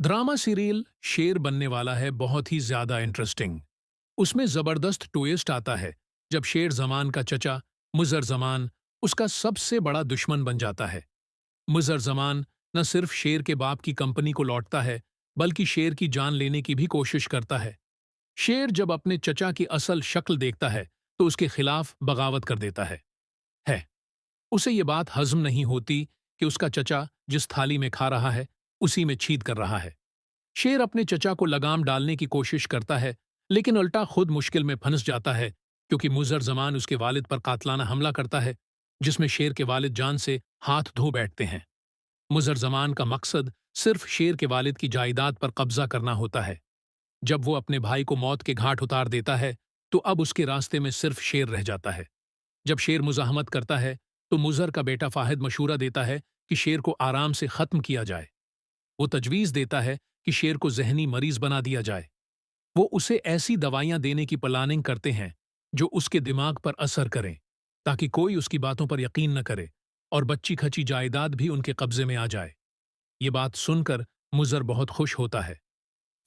Drama serial शेर बनने वाला है बहुत ही ज्यादा इंटरेस्टिंग। उसमें जबरदस्त ट्विस्ट आता है जब शेर जमान का चचा मुजर जमान उसका सबसे बड़ा दुश्मन बन जाता है। मुजर जमान न सिर्फ शेर के बाप की कंपनी को लौटता है बल्कि शेर की जान लेने की भी कोशिश करता है। शेर जब अपने चचा की असल शक्ल देखता है तो उसके खिलाफ बगावत कर देता है। उसे ये बात हजम नहीं होती कि उसका चचा जिस थाली में खा रहा है उसी में छीद कर रहा है। शेर अपने चचा को लगाम डालने की कोशिश करता है लेकिन उल्टा खुद मुश्किल में फंस जाता है क्योंकि मुजर जमान उसके वालिद पर कातलाना हमला करता है जिसमें शेर के वालिद जान से हाथ धो बैठते हैं। मुजर जमान का मकसद सिर्फ शेर के वालिद की जायदाद पर कब्जा करना होता है। जब वो अपने भाई को मौत के घाट उतार देता है तो अब उसके रास्ते में सिर्फ शेर रह जाता है। जब शेर मुजाहमत करता है तो मुजर का बेटा फाहिद मशूरा देता है कि शेर को आराम से खत्म किया जाए। वो तजवीज देता है कि शेर को जहनी मरीज बना दिया जाए। वो उसे ऐसी दवाइयां देने की प्लानिंग करते हैं जो उसके दिमाग पर असर करें ताकि कोई उसकी बातों पर यकीन न करे और बच्ची खची जायदाद भी उनके कब्जे में आ जाए। ये बात सुनकर मुजर बहुत खुश होता है।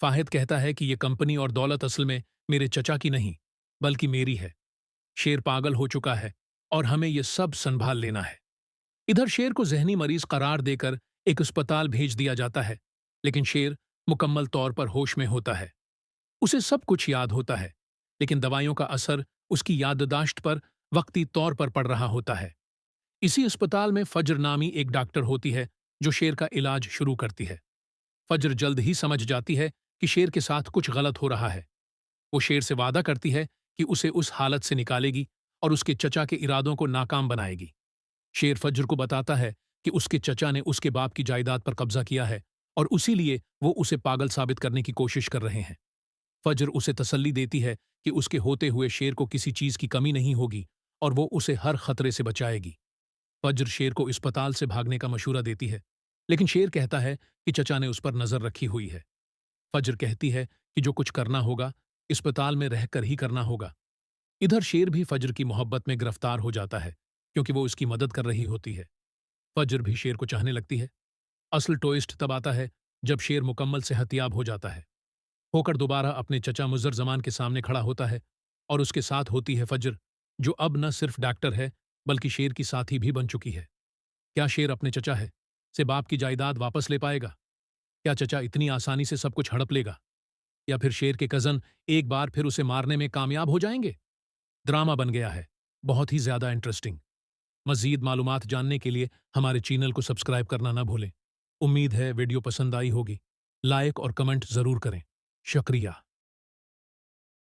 फाहिद कहता है कि ये कंपनी और दौलत असल में मेरे चचा की नहीं बल्कि मेरी है। शेर पागल हो चुका है और हमें ये सब संभाल लेना है। इधर शेर को जहनी मरीज करार देकर एक अस्पताल भेज दिया जाता है लेकिन शेर मुकम्मल तौर पर होश में होता है। उसे सब कुछ याद होता है लेकिन दवाइयों का असर उसकी याददाश्त पर वक्ती तौर पर पड़ रहा होता है। इसी अस्पताल में फज्र नामी एक डॉक्टर होती है जो शेर का इलाज शुरू करती है। फज्र जल्द ही समझ जाती है कि शेर के साथ कुछ गलत हो रहा है। वो शेर से वादा करती है कि उसे उस हालत से निकालेगी और उसके चचा के इरादों को नाकाम बनाएगी। शेर फज्र को बताता है कि उसके चचा ने उसके बाप की जायदाद पर कब्जा किया है और उसीलिए वो उसे पागल साबित करने की कोशिश कर रहे हैं। फज्र उसे तसल्ली देती है कि उसके होते हुए शेर को किसी चीज की कमी नहीं होगी और वो उसे हर खतरे से बचाएगी। फज्र शेर को अस्पताल से भागने का मशूरा देती है लेकिन शेर कहता है कि चचा ने उस पर नजर रखी हुई है। फज्र कहती है कि जो कुछ करना होगा अस्पताल में रहकर ही करना होगा। इधर शेर भी फज्र की मोहब्बत में गिरफ्तार हो जाता है क्योंकि वो उसकी मदद कर रही होती है। फज्र भी शेर को चाहने लगती है। असल ट्विस्ट तब आता है जब शेर मुकम्मल सेहतियाब हो जाता है होकर दोबारा अपने चचा मुजर जमान के सामने खड़ा होता है और उसके साथ होती है फज्र जो अब न सिर्फ डॉक्टर है बल्कि शेर की साथी भी बन चुकी है। क्या शेर अपने चचा है से बाप की जायदाद वापस ले पाएगा? क्या चचा इतनी आसानी से सब कुछ हड़प लेगा या फिर शेर के कजन एक बार फिर उसे मारने में कामयाब हो जाएंगे? ड्रामा बन गया है, बहुत ही ज्यादा इंटरेस्टिंग। मजीद मालूमात जानने के लिए हमारे चैनल को सब्सक्राइब करना ना भूलें। उम्मीद है वीडियो पसंद आई होगी। लाइक और कमेंट जरूर करें। शुक्रिया।